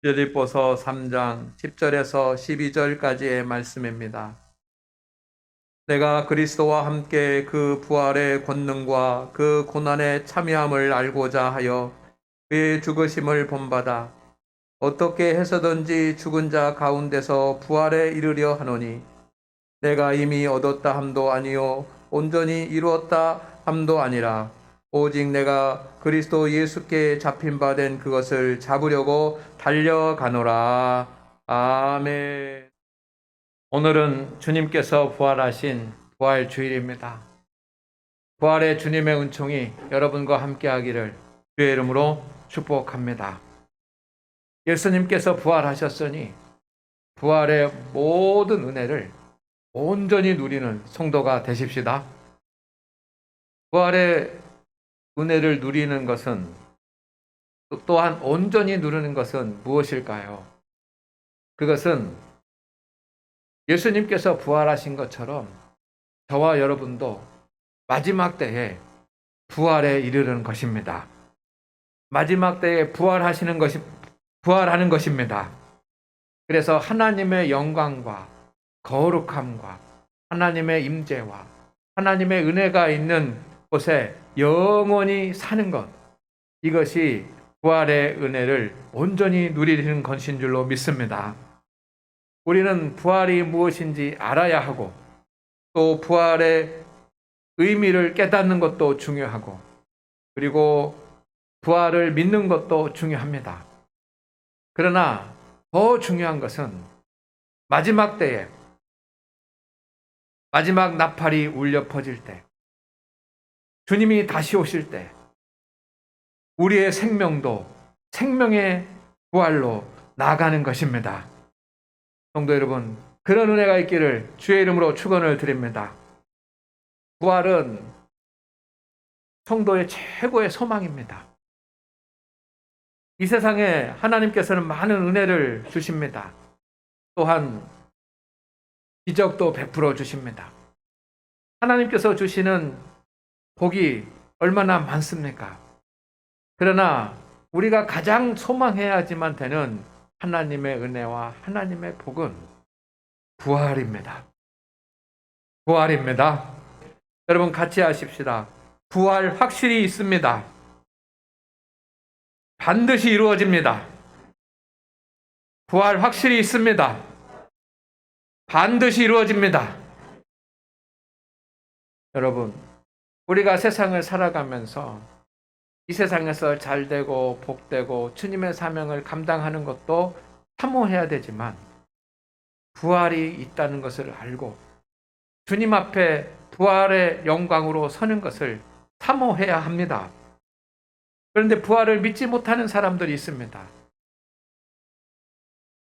빌립보서 3장 10절에서 12절까지의 말씀입니다. 내가 그리스도와 함께 그 부활의 권능과 그 고난의 참여함을 알고자 하여 그의 죽으심을 본받아 어떻게 해서든지 죽은 자 가운데서 부활에 이르려 하노니 내가 이미 얻었다 함도 아니요 온전히 이루었다 함도 아니라 오직 내가 그리스도 예수께 잡힌 바 된 그것을 잡으려고 달려가노라. 아멘. 오늘은 주님께서 부활하신 부활 주일입니다. 부활의 주님의 은총이 여러분과 함께 하기를 주의 이름으로 축복합니다. 예수님께서 부활하셨으니 부활의 모든 은혜를 온전히 누리는 성도가 되십시다. 부활의 은혜를 누리는 것은 또한 온전히 누리는 것은 무엇일까요? 그것은 예수님께서 부활하신 것처럼 저와 여러분도 마지막 때에 부활에 이르는 것입니다. 마지막 때에 부활하는 것입니다. 그래서 하나님의 영광과 거룩함과 하나님의 임재와 하나님의 은혜가 있는 곳에 영원히 사는 것, 이것이 부활의 은혜를 온전히 누리는 것인 줄로 믿습니다. 우리는 부활이 무엇인지 알아야 하고 또 부활의 의미를 깨닫는 것도 중요하고 그리고 부활을 믿는 것도 중요합니다. 그러나 더 중요한 것은 마지막 때에 마지막 나팔이 울려 퍼질 때 주님이 다시 오실 때 우리의 생명도 생명의 부활로 나아가는 것입니다. 성도 여러분, 그런 은혜가 있기를 주의 이름으로 축원을 드립니다. 부활은 성도의 최고의 소망입니다. 이 세상에 하나님께서는 많은 은혜를 주십니다. 또한 기적도 베풀어 주십니다. 하나님께서 주시는 복이 얼마나 많습니까? 그러나 우리가 가장 소망해야지만 되는 하나님의 은혜와 하나님의 복은 부활입니다. 부활입니다. 여러분 같이 하십시다. 부활 확실히 있습니다. 반드시 이루어집니다. 부활 확실히 있습니다. 반드시 이루어집니다. 여러분, 우리가 세상을 살아가면서 이 세상에서 잘되고 복되고 주님의 사명을 감당하는 것도 사모해야 되지만 부활이 있다는 것을 알고 주님 앞에 부활의 영광으로 서는 것을 사모해야 합니다. 그런데 부활을 믿지 못하는 사람들이 있습니다.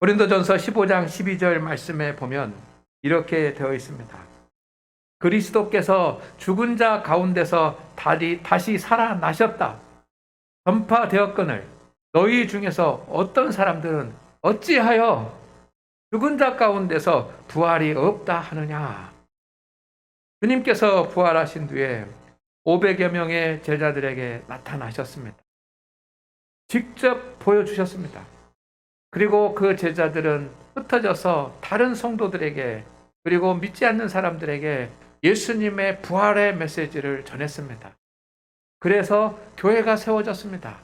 고린도전서 15장 12절 말씀에 보면 이렇게 되어 있습니다. 그리스도께서 죽은 자 가운데서 다시 살아나셨다 전파되었거늘 너희 중에서 어떤 사람들은 어찌하여 죽은 자 가운데서 부활이 없다 하느냐. 주님께서 부활하신 뒤에 500여 명의 제자들에게 나타나셨습니다. 직접 보여주셨습니다. 그리고 그 제자들은 흩어져서 다른 성도들에게 그리고 믿지 않는 사람들에게 예수님의 부활의 메시지를 전했습니다. 그래서 교회가 세워졌습니다.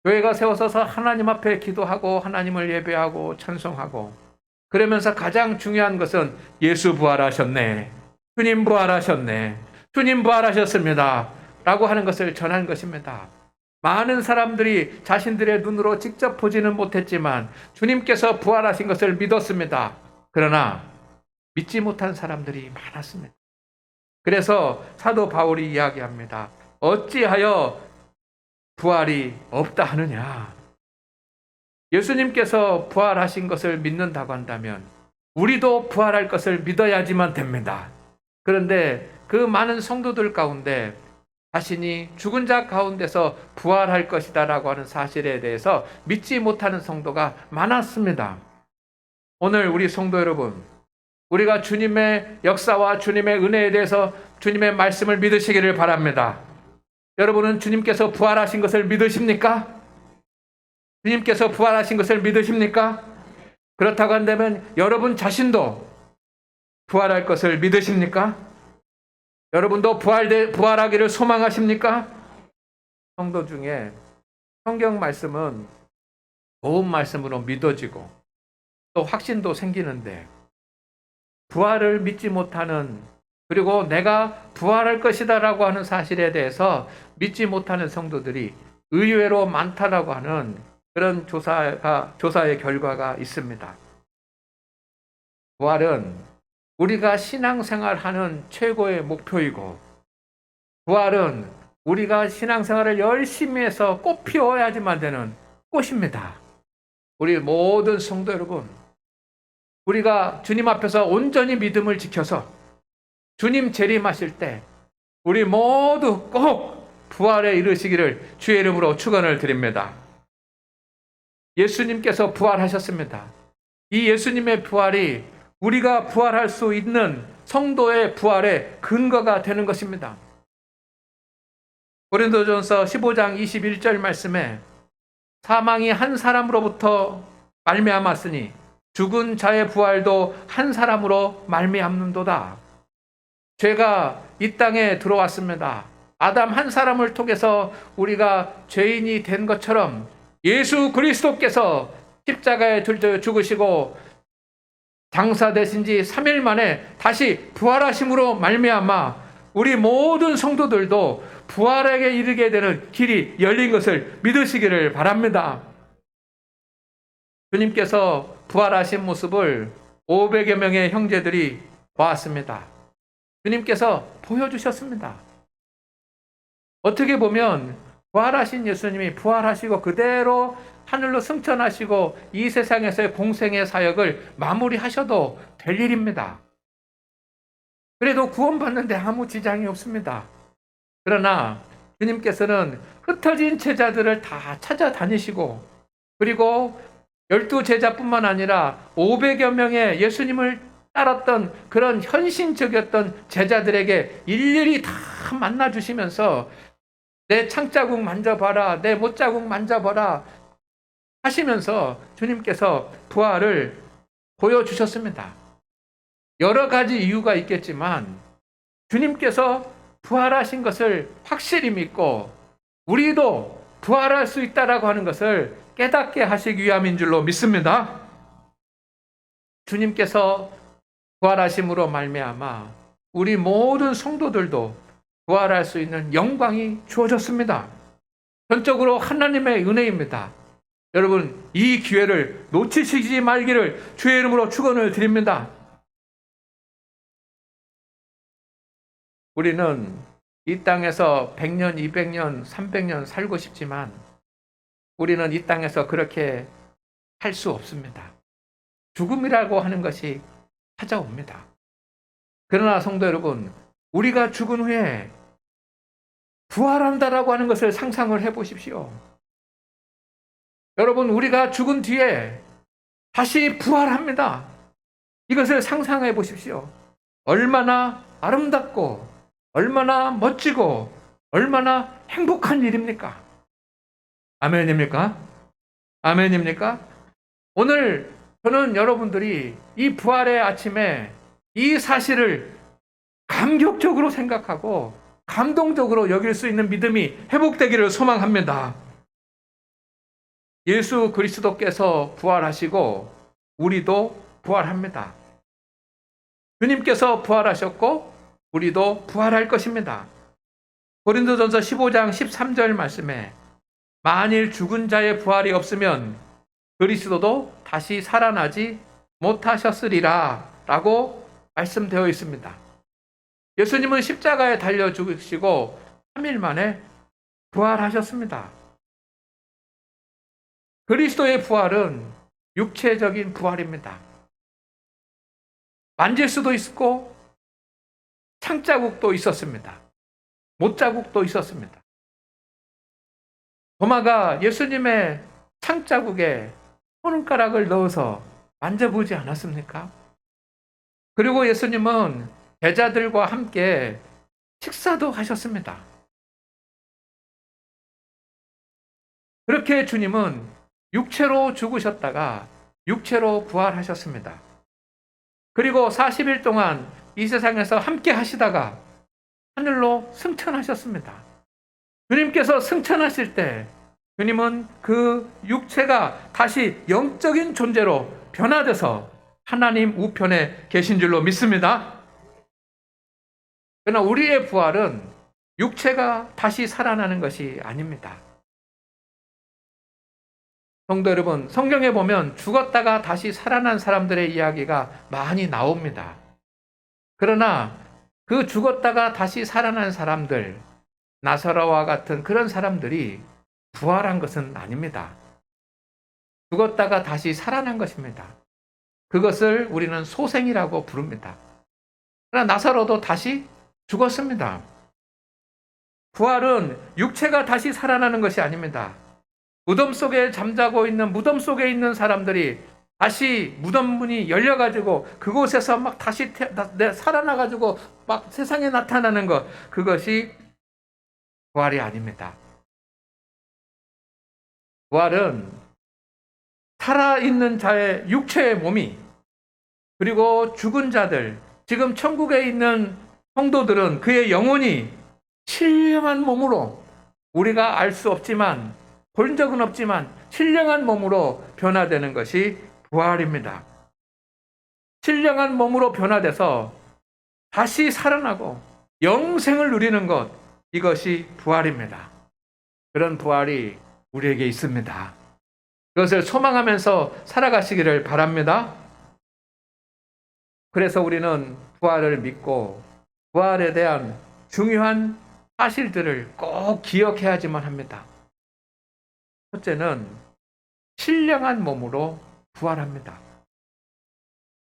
교회가 세워져서 하나님 앞에 기도하고 하나님을 예배하고 찬송하고 그러면서 가장 중요한 것은 예수 부활하셨네. 주님 부활하셨네. 주님 부활하셨습니다. 라고 하는 것을 전한 것입니다. 많은 사람들이 자신들의 눈으로 직접 보지는 못했지만 주님께서 부활하신 것을 믿었습니다. 그러나 믿지 못한 사람들이 많았습니다. 그래서 사도 바울이 이야기합니다. 어찌하여 부활이 없다 하느냐. 예수님께서 부활하신 것을 믿는다고 한다면 우리도 부활할 것을 믿어야지만 됩니다. 그런데 그 많은 성도들 가운데 자신이 죽은 자 가운데서 부활할 것이다 라고 하는 사실에 대해서 믿지 못하는 성도가 많았습니다. 오늘 우리 성도 여러분, 우리가 주님의 역사와 주님의 은혜에 대해서 주님의 말씀을 믿으시기를 바랍니다. 여러분은 주님께서 부활하신 것을 믿으십니까? 주님께서 부활하신 것을 믿으십니까? 그렇다고 한다면 여러분 자신도 부활할 것을 믿으십니까? 여러분도 부활하기를 소망하십니까? 성도 중에 성경 말씀은 좋은 말씀으로 믿어지고 또 확신도 생기는데 부활을 믿지 못하는, 그리고 내가 부활할 것이다라고 하는 사실에 대해서 믿지 못하는 성도들이 의외로 많다라고 하는 그런 조사의 결과가 있습니다. 부활은 우리가 신앙생활하는 최고의 목표이고, 부활은 우리가 신앙생활을 열심히 해서 꽃 피워야지만 되는 꽃입니다. 우리 모든 성도 여러분, 우리가 주님 앞에서 온전히 믿음을 지켜서 주님 재림하실 때 우리 모두 꼭 부활에 이르시기를 주의 이름으로 축원을 드립니다. 예수님께서 부활하셨습니다. 이 예수님의 부활이 우리가 부활할 수 있는 성도의 부활의 근거가 되는 것입니다. 고린도전서 15장 21절 말씀에 사망이 한 사람으로부터 말미암았으니 죽은 자의 부활도 한 사람으로 말미암는도다. 죄가 이 땅에 들어왔습니다. 아담 한 사람을 통해서 우리가 죄인이 된 것처럼 예수 그리스도께서 십자가에 들려 죽으시고 장사되신 지 3일 만에 다시 부활하심으로 말미암아 우리 모든 성도들도 부활에게 이르게 되는 길이 열린 것을 믿으시기를 바랍니다. 주님께서 부활하신 모습을 500여 명의 형제들이 보았습니다. 주님께서 보여주셨습니다. 어떻게 보면 부활하신 예수님이 부활하시고 그대로 하늘로 승천하시고 이 세상에서의 공생의 사역을 마무리하셔도 될 일입니다. 그래도 구원받는데 아무 지장이 없습니다. 그러나 주님께서는 흩어진 제자들을 다 찾아다니시고, 그리고 12제자뿐만 아니라 500여 명의 예수님을 따랐던 그런 헌신적이었던 제자들에게 일일이 다 만나주시면서 내 창자국 만져봐라, 내 못자국 만져봐라 하시면서 주님께서 부활을 보여주셨습니다. 여러 가지 이유가 있겠지만 주님께서 부활하신 것을 확실히 믿고 우리도 부활할 수 있다라고 하는 것을 깨닫게 하시기 위함인 줄로 믿습니다. 주님께서 부활하심으로 말미암아 우리 모든 성도들도 부활할 수 있는 영광이 주어졌습니다. 전적으로 하나님의 은혜입니다. 여러분, 이 기회를 놓치시지 말기를 주의 이름으로 축원을 드립니다. 우리는 이 땅에서 100년, 200년, 300년 살고 싶지만 우리는 이 땅에서 그렇게 할 수 없습니다. 죽음이라고 하는 것이 찾아옵니다. 그러나 성도 여러분, 우리가 죽은 후에 부활한다라고 하는 것을 상상을 해보십시오. 여러분, 우리가 죽은 뒤에 다시 부활합니다. 이것을 상상해 보십시오. 얼마나 아름답고 얼마나 멋지고 얼마나 행복한 일입니까? 아멘입니까? 아멘입니까? 오늘 저는 여러분들이 이 부활의 아침에 이 사실을 감격적으로 생각하고 감동적으로 여길 수 있는 믿음이 회복되기를 소망합니다. 예수 그리스도께서 부활하시고 우리도 부활합니다. 주님께서 부활하셨고 우리도 부활할 것입니다. 고린도전서 15장 13절 말씀에 만일 죽은 자의 부활이 없으면 그리스도도 다시 살아나지 못하셨으리라 라고 말씀되어 있습니다. 예수님은 십자가에 달려 죽으시고 3일 만에 부활하셨습니다. 그리스도의 부활은 육체적인 부활입니다. 만질 수도 있었고 창자국도 있었습니다. 못자국도 있었습니다. 도마가 예수님의 창자국에 손가락을 넣어서 만져보지 않았습니까? 그리고 예수님은 제자들과 함께 식사도 하셨습니다. 그렇게 주님은 육체로 죽으셨다가 육체로 부활하셨습니다. 그리고 40일 동안 이 세상에서 함께 하시다가 하늘로 승천하셨습니다. 주님께서 승천하실 때 주님은 그 육체가 다시 영적인 존재로 변화돼서 하나님 우편에 계신 줄로 믿습니다. 그러나 우리의 부활은 육체가 다시 살아나는 것이 아닙니다. 성도 여러분, 성경에 보면 죽었다가 다시 살아난 사람들의 이야기가 많이 나옵니다. 그러나 그 죽었다가 다시 살아난 사람들, 나사로와 같은 그런 사람들이 부활한 것은 아닙니다. 죽었다가 다시 살아난 것입니다. 그것을 우리는 소생이라고 부릅니다. 그러나 나사로도 다시 죽었습니다. 부활은 육체가 다시 살아나는 것이 아닙니다. 무덤 속에 잠자고 있는, 무덤 속에 있는 사람들이 다시 무덤 문이 열려가지고 그곳에서 막 다시 살아나가지고 막 세상에 나타나는 것, 그것이 부활이 아닙니다. 부활은 살아있는 자의 육체의 몸이, 그리고 죽은 자들, 지금 천국에 있는 성도들은 그의 영혼이 신령한 몸으로, 우리가 알 수 없지만, 본 적은 없지만 신령한 몸으로 변화되는 것이 부활입니다. 신령한 몸으로 변화돼서 다시 살아나고 영생을 누리는 것, 이것이 부활입니다. 그런 부활이 우리에게 있습니다. 그것을 소망하면서 살아가시기를 바랍니다. 그래서 우리는 부활을 믿고 부활에 대한 중요한 사실들을 꼭 기억해야지만 합니다. 첫째는 신령한 몸으로 부활합니다.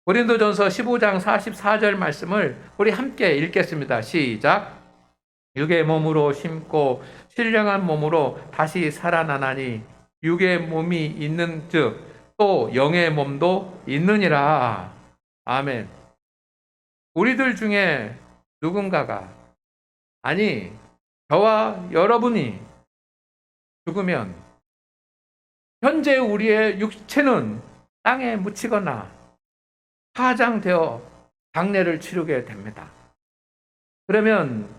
고린도전서 15장 44절 말씀을 우리 함께 읽겠습니다. 시작. 육의 몸으로 심고 신령한 몸으로 다시 살아나나니 육의 몸이 있는즉 또 영의 몸도 있느니라. 아멘. 우리들 중에 누군가가, 아니 저와 여러분이 죽으면 현재 우리의 육체는 땅에 묻히거나 화장되어 장례를 치르게 됩니다. 그러면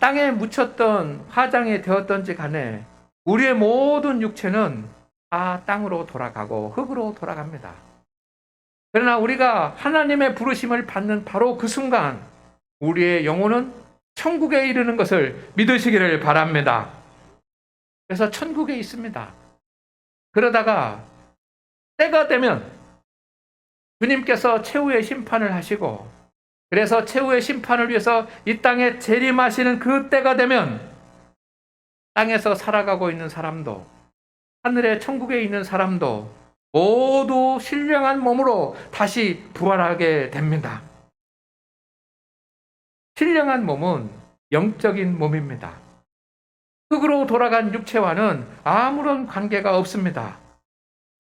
땅에 묻혔던, 화장이 되었던지 간에 우리의 모든 육체는 다 땅으로 돌아가고 흙으로 돌아갑니다. 그러나 우리가 하나님의 부르심을 받는 바로 그 순간 우리의 영혼은 천국에 이르는 것을 믿으시기를 바랍니다. 그래서 천국에 있습니다. 그러다가 때가 되면 주님께서 최후의 심판을 하시고, 그래서 최후의 심판을 위해서 이 땅에 재림하시는 그 때가 되면 땅에서 살아가고 있는 사람도 하늘의 천국에 있는 사람도 모두 신령한 몸으로 다시 부활하게 됩니다. 신령한 몸은 영적인 몸입니다. 흙으로 돌아간 육체와는 아무런 관계가 없습니다.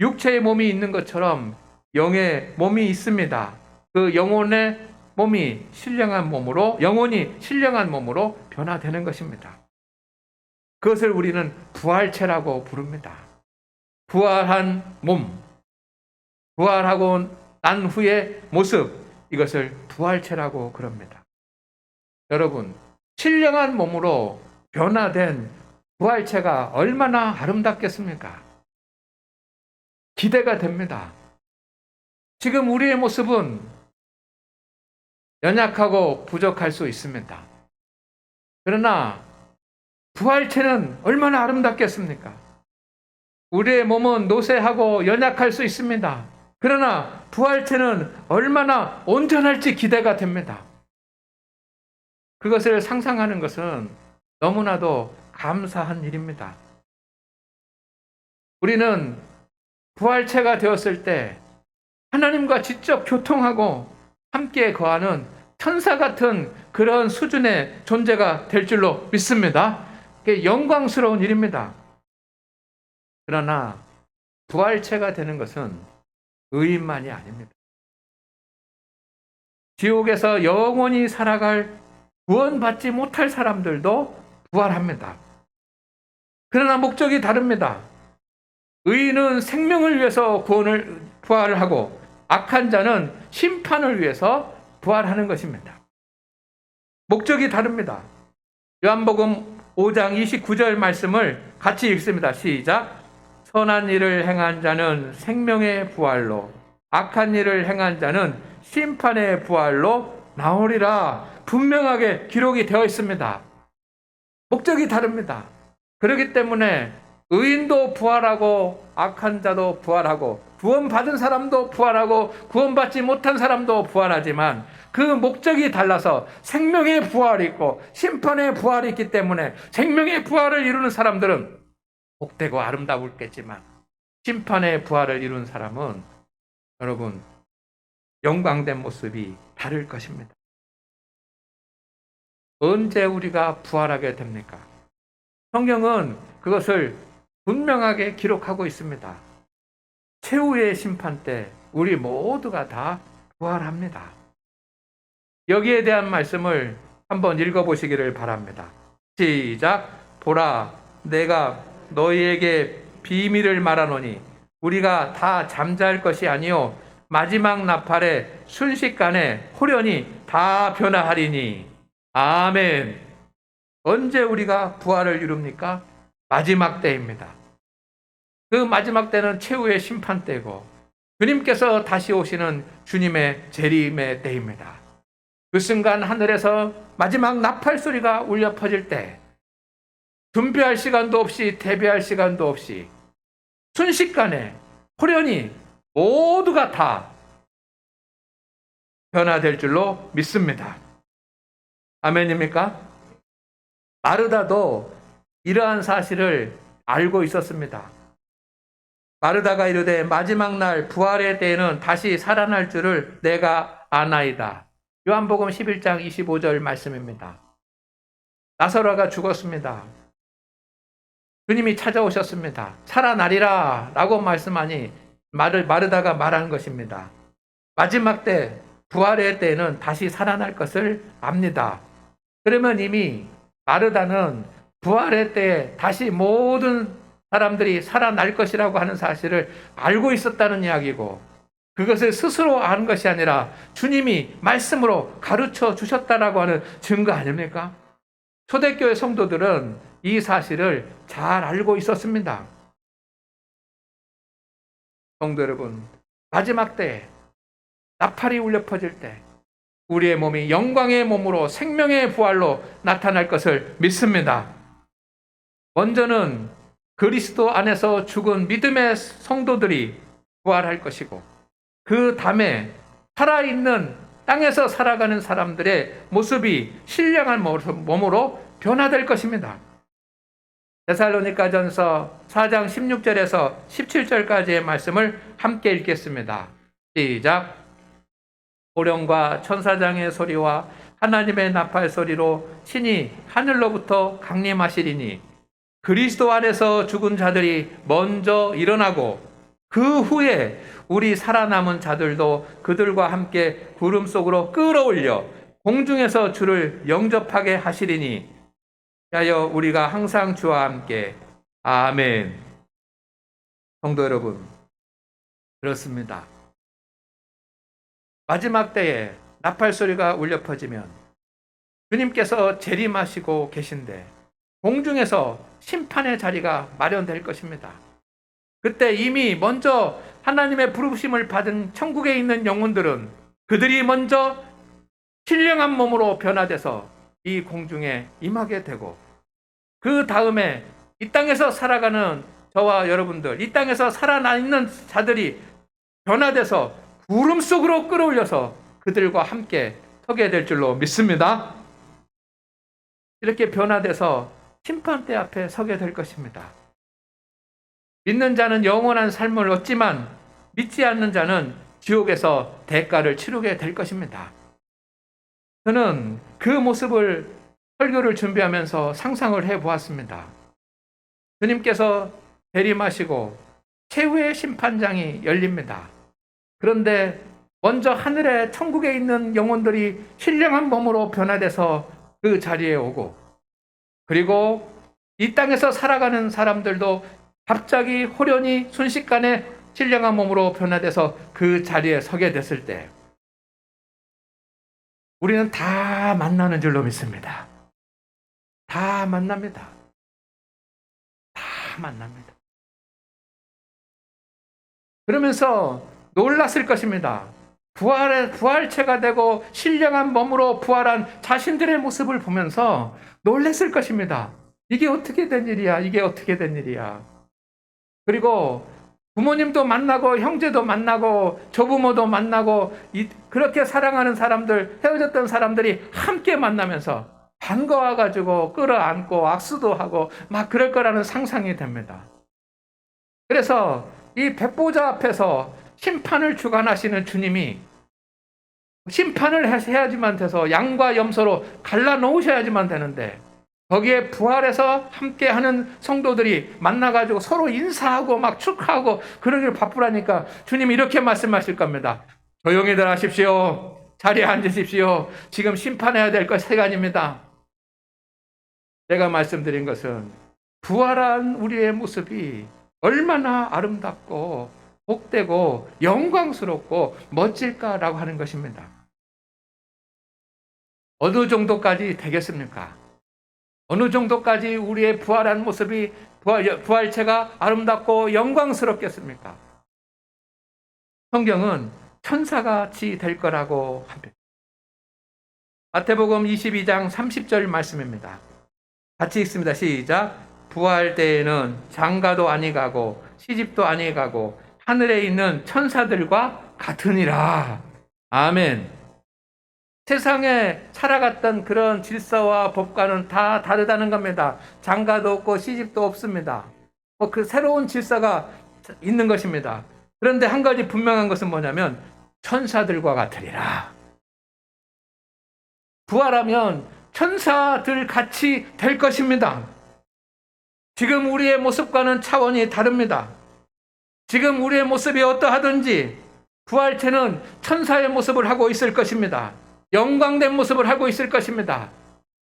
육체의 몸이 있는 것처럼 영의 몸이 있습니다. 그 영혼의 몸이 신령한 몸으로, 영혼이 신령한 몸으로 변화되는 것입니다. 그것을 우리는 부활체라고 부릅니다. 부활한 몸, 부활하고 난 후의 모습, 이것을 부활체라고 그럽니다. 여러분, 신령한 몸으로 변화된 부활체가 얼마나 아름답겠습니까? 기대가 됩니다. 지금 우리의 모습은 연약하고 부족할 수 있습니다. 그러나 부활체는 얼마나 아름답겠습니까? 우리의 몸은 노쇠하고 연약할 수 있습니다. 그러나 부활체는 얼마나 온전할지 기대가 됩니다. 그것을 상상하는 것은 너무나도 감사한 일입니다. 우리는 부활체가 되었을 때 하나님과 직접 교통하고 함께 거하는 천사 같은 그런 수준의 존재가 될 줄로 믿습니다. 그게 영광스러운 일입니다. 그러나 부활체가 되는 것은 의인만이 아닙니다. 지옥에서 영원히 살아갈, 구원받지 못할 사람들도 부활합니다. 그러나 목적이 다릅니다. 의인은 생명을 위해서 부활을 하고 악한 자는 심판을 위해서 부활하는 것입니다. 목적이 다릅니다. 요한복음 5장 29절 말씀을 같이 읽습니다. 시작. 선한 일을 행한 자는 생명의 부활로, 악한 일을 행한 자는 심판의 부활로 나오리라. 분명하게 기록이 되어 있습니다. 목적이 다릅니다. 그렇기 때문에 의인도 부활하고 악한 자도 부활하고 구원받은 사람도 부활하고 구원받지 못한 사람도 부활하지만 그 목적이 달라서 생명의 부활이 있고 심판의 부활이 있기 때문에 생명의 부활을 이루는 사람들은 복되고 아름다울겠지만 심판의 부활을 이룬 사람은 여러분 영광된 모습이 다를 것입니다. 언제 우리가 부활하게 됩니까? 성경은 그것을 분명하게 기록하고 있습니다. 최후의 심판 때 우리 모두가 다 부활합니다. 여기에 대한 말씀을 한번 읽어보시기를 바랍니다. 시작. 보라, 내가 너희에게 비밀을 말하노니 우리가 다 잠잘 것이 아니요 마지막 나팔에 순식간에 호련히 다 변화하리니. 아멘. 언제 우리가 부활을 이룹니까? 마지막 때입니다. 그 마지막 때는 최후의 심판 때고 주님께서 다시 오시는 주님의 재림의 때입니다. 그 순간 하늘에서 마지막 나팔 소리가 울려 퍼질 때 준비할 시간도 없이 대비할 시간도 없이 순식간에 호련히 모두가 다 변화될 줄로 믿습니다. 아멘입니까? 마르다도 이러한 사실을 알고 있었습니다. 마르다가 이르되 마지막 날 부활의 때에는 다시 살아날 줄을 내가 아나이다. 요한복음 11장 25절 말씀입니다. 나사로가 죽었습니다. 주님이 찾아오셨습니다. 살아나리라 라고 말씀하니 마르다가 말한 것입니다. 마지막 때 부활의 때에는 다시 살아날 것을 압니다. 그러면 이미 마르다는 부활의 때에 다시 모든 사람들이 살아날 것이라고 하는 사실을 알고 있었다는 이야기고 그것을 스스로 아는 것이 아니라 주님이 말씀으로 가르쳐 주셨다라고 하는 증거 아닙니까? 초대교회 성도들은 이 사실을 잘 알고 있었습니다. 성도 여러분, 마지막 때에 나팔이 울려 퍼질 때 우리의 몸이 영광의 몸으로 생명의 부활로 나타날 것을 믿습니다. 먼저는 그리스도 안에서 죽은 믿음의 성도들이 부활할 것이고 그 다음에 살아있는 땅에서 살아가는 사람들의 모습이 신령한 몸으로 변화될 것입니다. 데살로니가전서 4장 16절에서 17절까지의 말씀을 함께 읽겠습니다. 시작. 호령과 천사장의 소리와 하나님의 나팔 소리로 신이 하늘로부터 강림하시리니 그리스도 안에서 죽은 자들이 먼저 일어나고 그 후에 우리 살아남은 자들도 그들과 함께 구름 속으로 끌어올려 공중에서 주를 영접하게 하시리니 하여 우리가 항상 주와 함께. 아멘. 성도 여러분, 그렇습니다. 마지막 때에 나팔 소리가 울려 퍼지면 주님께서 재림하시고 계신데 공중에서 심판의 자리가 마련될 것입니다. 그때 이미 먼저 하나님의 부르심을 받은 천국에 있는 영혼들은 그들이 먼저 신령한 몸으로 변화돼서 이 공중에 임하게 되고 그 다음에 이 땅에서 살아가는 저와 여러분들, 이 땅에서 살아있는 자들이 변화돼서 구름 속으로 끌어올려서 그들과 함께 서게 될 줄로 믿습니다. 이렇게 변화돼서 심판대 앞에 서게 될 것입니다. 믿는 자는 영원한 삶을 얻지만 믿지 않는 자는 지옥에서 대가를 치르게 될 것입니다. 저는 그 모습을 설교를 준비하면서 상상을 해보았습니다. 주님께서 재림하시고 최후의 심판장이 열립니다. 그런데 먼저 하늘에 천국에 있는 영혼들이 신령한 몸으로 변화돼서 그 자리에 오고 그리고 이 땅에서 살아가는 사람들도 갑자기 호련히 순식간에 신령한 몸으로 변화돼서 그 자리에 서게 됐을 때 우리는 다 만나는 줄로 믿습니다. 다 만납니다. 다 만납니다. 그러면서 놀랐을 것입니다. 부활체가 되고 신령한 몸으로 부활한 자신들의 모습을 보면서 놀랐을 것입니다. 이게 어떻게 된 일이야? 이게 어떻게 된 일이야? 그리고 부모님도 만나고 형제도 만나고 조부모도 만나고 그렇게 사랑하는 사람들, 헤어졌던 사람들이 함께 만나면서 반가워가지고 끌어안고 악수도 하고 막 그럴 거라는 상상이 됩니다. 그래서 이 백보자 앞에서 심판을 주관하시는 주님이 심판을 해야지만 돼서 양과 염소로 갈라놓으셔야지만 되는데 거기에 부활해서 함께하는 성도들이 만나가지고 서로 인사하고 막 축하하고 그러길 바쁘라니까 주님이 이렇게 말씀하실 겁니다. 조용히들 하십시오. 자리에 앉으십시오. 지금 심판해야 될 것 시간입니다. 제가 말씀드린 것은 부활한 우리의 모습이 얼마나 아름답고 복되고 영광스럽고 멋질까라고 하는 것입니다. 어느 정도까지 되겠습니까? 어느 정도까지 우리의 부활한 모습이 부활체가 아름답고 영광스럽겠습니까? 성경은 천사같이 될 거라고 합니다. 마태복음 22장 30절 말씀입니다. 같이 읽습니다. 시작. 부활 때에는 장가도 아니 가고 시집도 아니 가고 하늘에 있는 천사들과 같으니라. 아멘. 세상에 살아갔던 그런 질서와 법과는 다 다르다는 겁니다. 장가도 없고 시집도 없습니다. 그 새로운 질서가 있는 것입니다. 그런데 한 가지 분명한 것은 뭐냐면 천사들과 같으리라. 부활하면 천사들 같이 될 것입니다. 지금 우리의 모습과는 차원이 다릅니다. 지금 우리의 모습이 어떠하든지 부활체는 천사의 모습을 하고 있을 것입니다. 영광된 모습을 하고 있을 것입니다.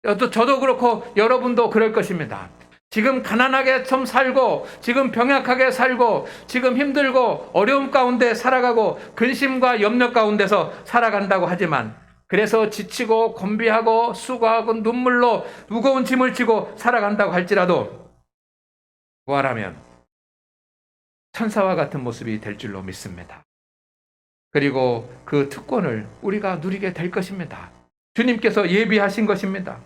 저도 그렇고 여러분도 그럴 것입니다. 지금 가난하게 좀 살고 지금 병약하게 살고 지금 힘들고 어려움 가운데 살아가고 근심과 염려 가운데서 살아간다고 하지만 그래서 지치고 곤비하고 수고하고 눈물로 무거운 짐을 지고 살아간다고 할지라도 부활하면 천사와 같은 모습이 될 줄로 믿습니다. 그리고 그 특권을 우리가 누리게 될 것입니다. 주님께서 예비하신 것입니다.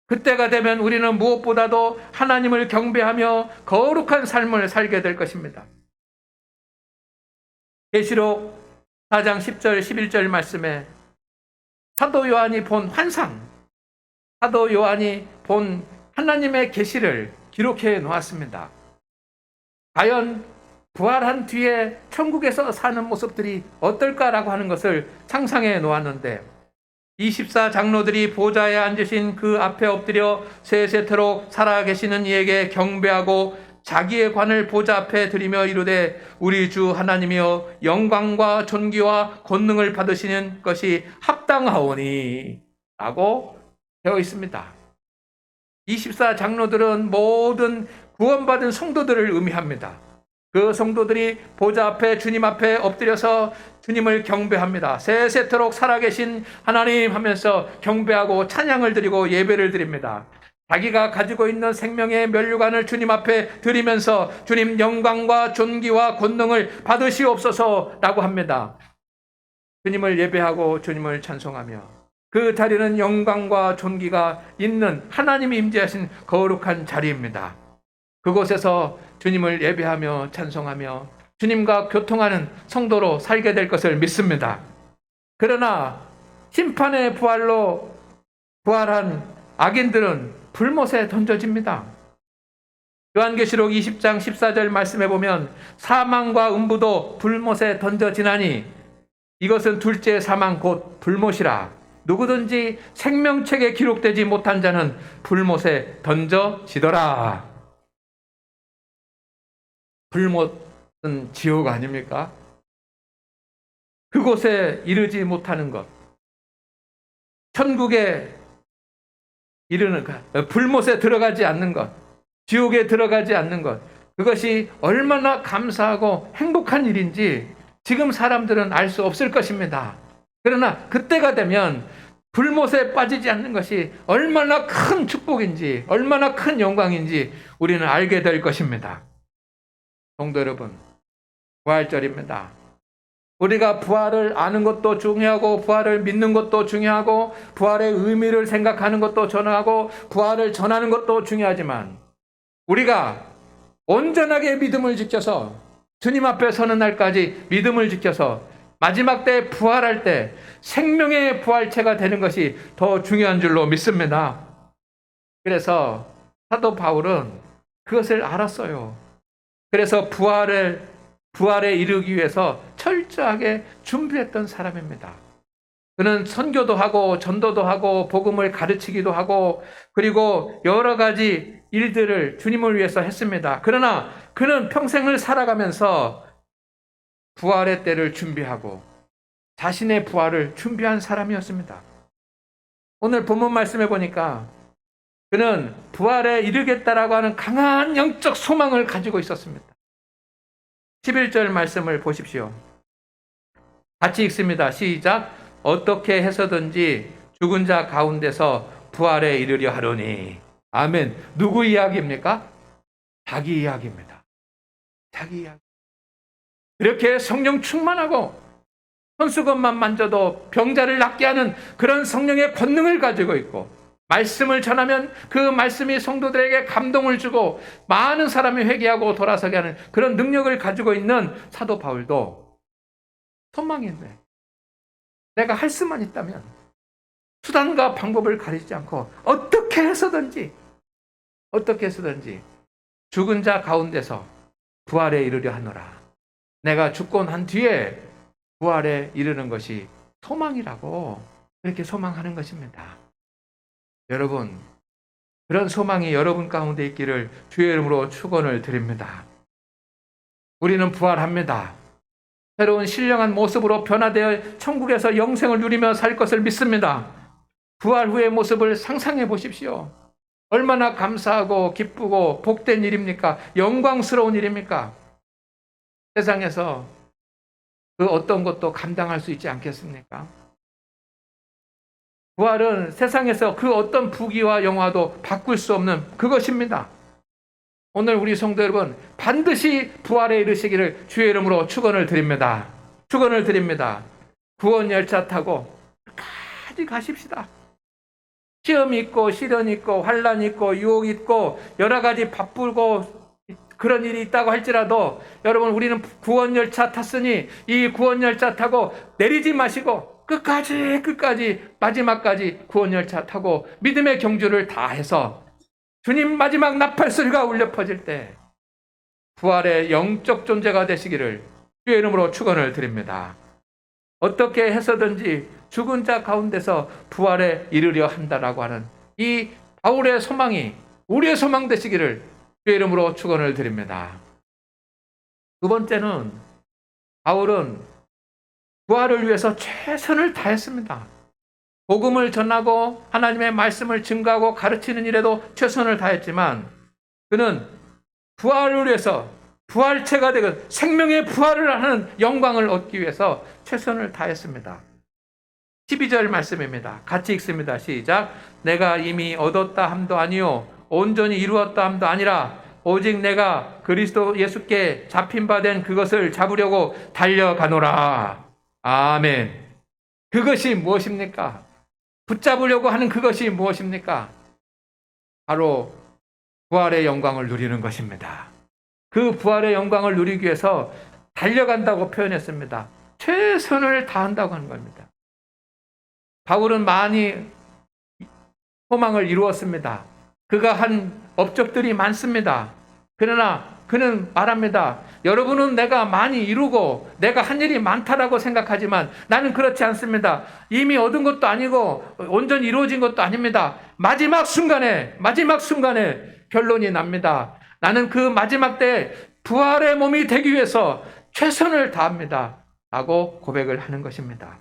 그때가 되면 우리는 무엇보다도 하나님을 경배하며 거룩한 삶을 살게 될 것입니다. 계시록 4장 10절 11절 말씀에 사도 요한이 본 환상, 사도 요한이 본 하나님의 계시를 기록해 놓았습니다. 과연 부활한 뒤에 천국에서 사는 모습들이 어떨까라고 하는 것을 상상해 놓았는데 24 장로들이 보좌에 앉으신 그 앞에 엎드려 세세토록 살아계시는 이에게 경배하고 자기의 관을 보좌 앞에 드리며 이르되 우리 주 하나님이여 영광과 존귀와 권능을 받으시는 것이 합당하오니 라고 되어 있습니다. 24 장로들은 모든 구원받은 성도들을 의미합니다. 그 성도들이 보좌 앞에 주님 앞에 엎드려서 주님을 경배합니다. 세세토록 살아계신 하나님 하면서 경배하고 찬양을 드리고 예배를 드립니다. 자기가 가지고 있는 생명의 면류관을 주님 앞에 드리면서 주님 영광과 존귀와 권능을 받으시옵소서라고 합니다. 주님을 예배하고 주님을 찬송하며 그 자리는 영광과 존귀가 있는 하나님이 임재하신 거룩한 자리입니다. 그곳에서 주님을 예배하며 찬송하며 주님과 교통하는 성도로 살게 될 것을 믿습니다. 그러나 심판의 부활로 부활한 악인들은 불못에 던져집니다. 요한계시록 20장 14절 말씀해 보면 사망과 음부도 불못에 던져지나니 이것은 둘째 사망 곧 불못이라. 누구든지 생명책에 기록되지 못한 자는 불못에 던져지더라. 불못은 지옥 아닙니까? 그곳에 이르지 못하는 것, 천국에 이르는 것, 불못에 들어가지 않는 것, 지옥에 들어가지 않는 것, 그것이 얼마나 감사하고 행복한 일인지 지금 사람들은 알 수 없을 것입니다. 그러나 그때가 되면 불못에 빠지지 않는 것이 얼마나 큰 축복인지, 얼마나 큰 영광인지 우리는 알게 될 것입니다. 성도 여러분, 부활절입니다. 우리가 부활을 아는 것도 중요하고, 부활을 믿는 것도 중요하고, 부활의 의미를 생각하는 것도 중요하고, 부활을 전하는 것도 중요하지만, 우리가 온전하게 믿음을 지켜서 주님 앞에 서는 날까지 믿음을 지켜서 마지막 때 부활할 때 생명의 부활체가 되는 것이 더 중요한 줄로 믿습니다. 그래서 사도 바울은 그것을 알았어요. 그래서 부활에 이르기 위해서 철저하게 준비했던 사람입니다. 그는 선교도 하고 전도도 하고 복음을 가르치기도 하고 그리고 여러 가지 일들을 주님을 위해서 했습니다. 그러나 그는 평생을 살아가면서 부활의 때를 준비하고 자신의 부활을 준비한 사람이었습니다. 오늘 본문 말씀해 보니까 그는 부활에 이르겠다라고 하는 강한 영적 소망을 가지고 있었습니다. 11절 말씀을 보십시오. 같이 읽습니다. 시작. 어떻게 해서든지 죽은 자 가운데서 부활에 이르려 하려니. 아멘. 누구 이야기입니까? 자기 이야기입니다. 자기 이야기. 이렇게 성령 충만하고 손수건만 만져도 병자를 낫게 하는 그런 성령의 권능을 가지고 있고 말씀을 전하면 그 말씀이 성도들에게 감동을 주고 많은 사람이 회개하고 돌아서게 하는 그런 능력을 가지고 있는 사도 바울도 소망이 있네. 내가 할 수만 있다면 수단과 방법을 가리지 않고 어떻게 해서든지 죽은 자 가운데서 부활에 이르려 하노라. 내가 죽고 난 뒤에 부활에 이르는 것이 소망이라고 그렇게 소망하는 것입니다. 여러분, 그런 소망이 여러분 가운데 있기를 주의 이름으로 축원을 드립니다. 우리는 부활합니다. 새로운 신령한 모습으로 변화되어 천국에서 영생을 누리며 살 것을 믿습니다. 부활 후의 모습을 상상해 보십시오. 얼마나 감사하고 기쁘고 복된 일입니까? 영광스러운 일입니까? 세상에서 그 어떤 것도 감당할 수 있지 않겠습니까? 부활은 세상에서 그 어떤 부귀와 영화도 바꿀 수 없는 그것입니다. 오늘 우리 성도 여러분 반드시 부활에 이르시기를 주의 이름으로 축원을 드립니다. 축원을 드립니다. 구원 열차 타고 끝까지 가십시다. 시험이 있고 시련이 있고 환란이 있고 유혹이 있고 여러 가지 바쁘고 그런 일이 있다고 할지라도 여러분 우리는 구원 열차 탔으니 이 구원 열차 타고 내리지 마시고 끝까지 마지막까지 구원 열차 타고 믿음의 경주를 다해서 주님 마지막 나팔소리가 울려 퍼질 때 부활의 영적 존재가 되시기를 주의 이름으로 축원을 드립니다. 어떻게 해서든지 죽은 자 가운데서 부활에 이르려 한다라고 하는 이 바울의 소망이 우리의 소망 되시기를 주의 이름으로 축원을 드립니다. 두 번째는 바울은 부활을 위해서 최선을 다했습니다. 복음을 전하고 하나님의 말씀을 증거하고 가르치는 일에도 최선을 다했지만 그는 부활을 위해서 부활체가 되고 생명의 부활을 하는 영광을 얻기 위해서 최선을 다했습니다. 12절 말씀입니다. 같이 읽습니다. 시작. 내가 이미 얻었다 함도 아니요 온전히 이루었다 함도 아니라 오직 내가 그리스도 예수께 잡힌 바 된 그것을 잡으려고 달려가노라. 아멘. 그것이 무엇입니까? 붙잡으려고 하는 그것이 무엇입니까? 바로 부활의 영광을 누리는 것입니다. 그 부활의 영광을 누리기 위해서 달려간다고 표현했습니다. 최선을 다한다고 하는 겁니다. 바울은 많이 소망을 이루었습니다. 그가 한 업적들이 많습니다. 그러나 그는 말합니다. 여러분은 내가 많이 이루고 내가 한 일이 많다라고 생각하지만 나는 그렇지 않습니다. 이미 얻은 것도 아니고 온전히 이루어진 것도 아닙니다. 마지막 순간에 결론이 납니다. 나는 그 마지막 때 부활의 몸이 되기 위해서 최선을 다합니다. 라고 고백을 하는 것입니다.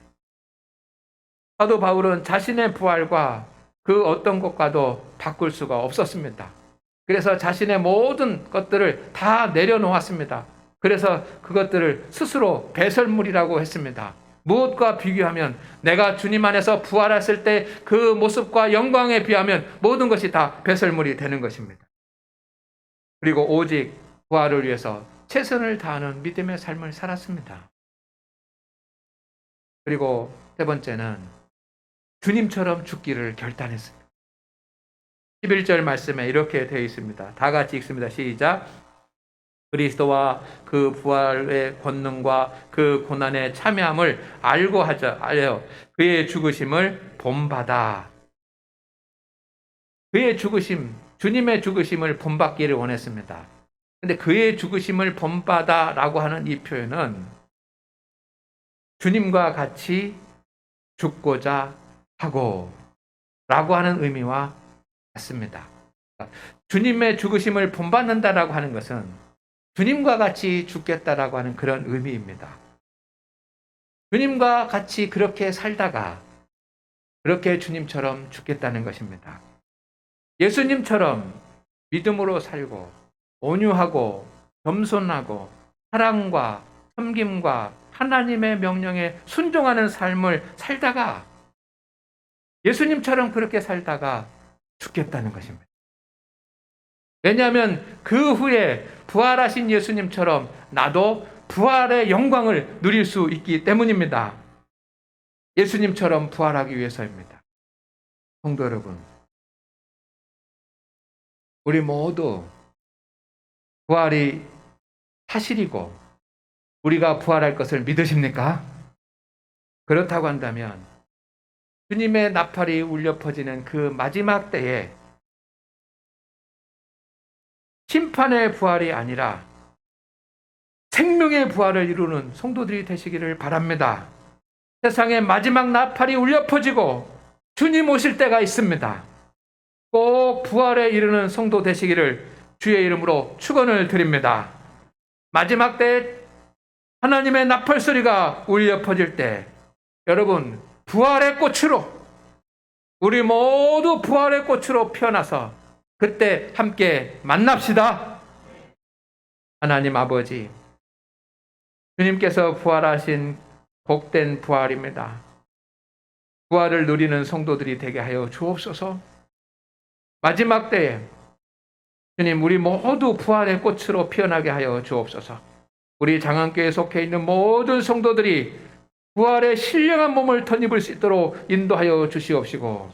사도 바울은 자신의 부활과 그 어떤 것과도 바꿀 수가 없었습니다. 그래서 자신의 모든 것들을 다 내려놓았습니다. 그래서 그것들을 스스로 배설물이라고 했습니다. 무엇과 비교하면 내가 주님 안에서 부활했을 때 그 모습과 영광에 비하면 모든 것이 다 배설물이 되는 것입니다. 그리고 오직 부활을 위해서 최선을 다하는 믿음의 삶을 살았습니다. 그리고 세 번째는 주님처럼 죽기를 결단했습니다. 11절 말씀에 이렇게 되어 있습니다. 다 같이 읽습니다. 시작. 그리스도와 그 부활의 권능과 그 고난의 참여함을 알고 하여 그의 죽으심을 본받아. 그의 죽으심, 주님의 죽으심을 본받기를 원했습니다. 근데 그의 죽으심을 본받아라고 하는 이 표현은 주님과 같이 죽고자 하고 라고 하는 의미와 같습니다. 주님의 죽으심을 본받는다라고 하는 것은 주님과 같이 죽겠다라고 하는 그런 의미입니다. 주님과 같이 그렇게 살다가 그렇게 주님처럼 죽겠다는 것입니다. 예수님처럼 믿음으로 살고 온유하고 겸손하고 사랑과 섬김과 하나님의 명령에 순종하는 삶을 살다가 예수님처럼 그렇게 살다가 죽겠다는 것입니다. 왜냐하면 그 후에 부활하신 예수님처럼 나도 부활의 영광을 누릴 수 있기 때문입니다. 예수님처럼 부활하기 위해서입니다. 성도 여러분, 우리 모두 부활이 사실이고 우리가 부활할 것을 믿으십니까? 그렇다고 한다면 주님의 나팔이 울려 퍼지는 그 마지막 때에 심판의 부활이 아니라 생명의 부활을 이루는 성도들이 되시기를 바랍니다. 세상의 마지막 나팔이 울려 퍼지고 주님 오실 때가 있습니다. 꼭 부활에 이르는 성도 되시기를 주의 이름으로 축원을 드립니다. 마지막 때 하나님의 나팔 소리가 울려 퍼질 때 여러분 부활의 꽃으로 우리 모두 부활의 꽃으로 피어나서 그때 함께 만납시다. 하나님 아버지, 주님께서 부활하신 복된 부활입니다. 부활을 누리는 성도들이 되게 하여 주옵소서. 마지막 때에 주님 우리 모두 부활의 꽃으로 피어나게 하여 주옵소서. 우리 장안교회에 속해 있는 모든 성도들이 부활의 신령한 몸을 덧입을 수 있도록 인도하여 주시옵시고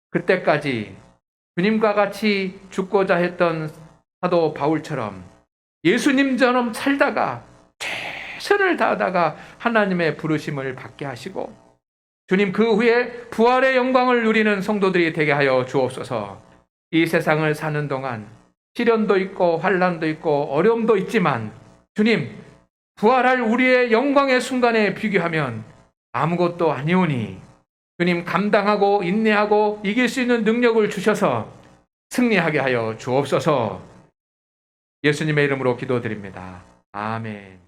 그때까지 주님과 같이 죽고자 했던 사도 바울처럼 예수님처럼 살다가 최선을 다하다가 하나님의 부르심을 받게 하시고 주님 그 후에 부활의 영광을 누리는 성도들이 되게 하여 주옵소서. 이 세상을 사는 동안 시련도 있고 환난도 있고 어려움도 있지만 주님 부활할 우리의 영광의 순간에 비교하면 아무것도 아니오니 주님 감당하고 인내하고 이길 수 있는 능력을 주셔서 승리하게 하여 주옵소서. 예수님의 이름으로 기도드립니다. 아멘.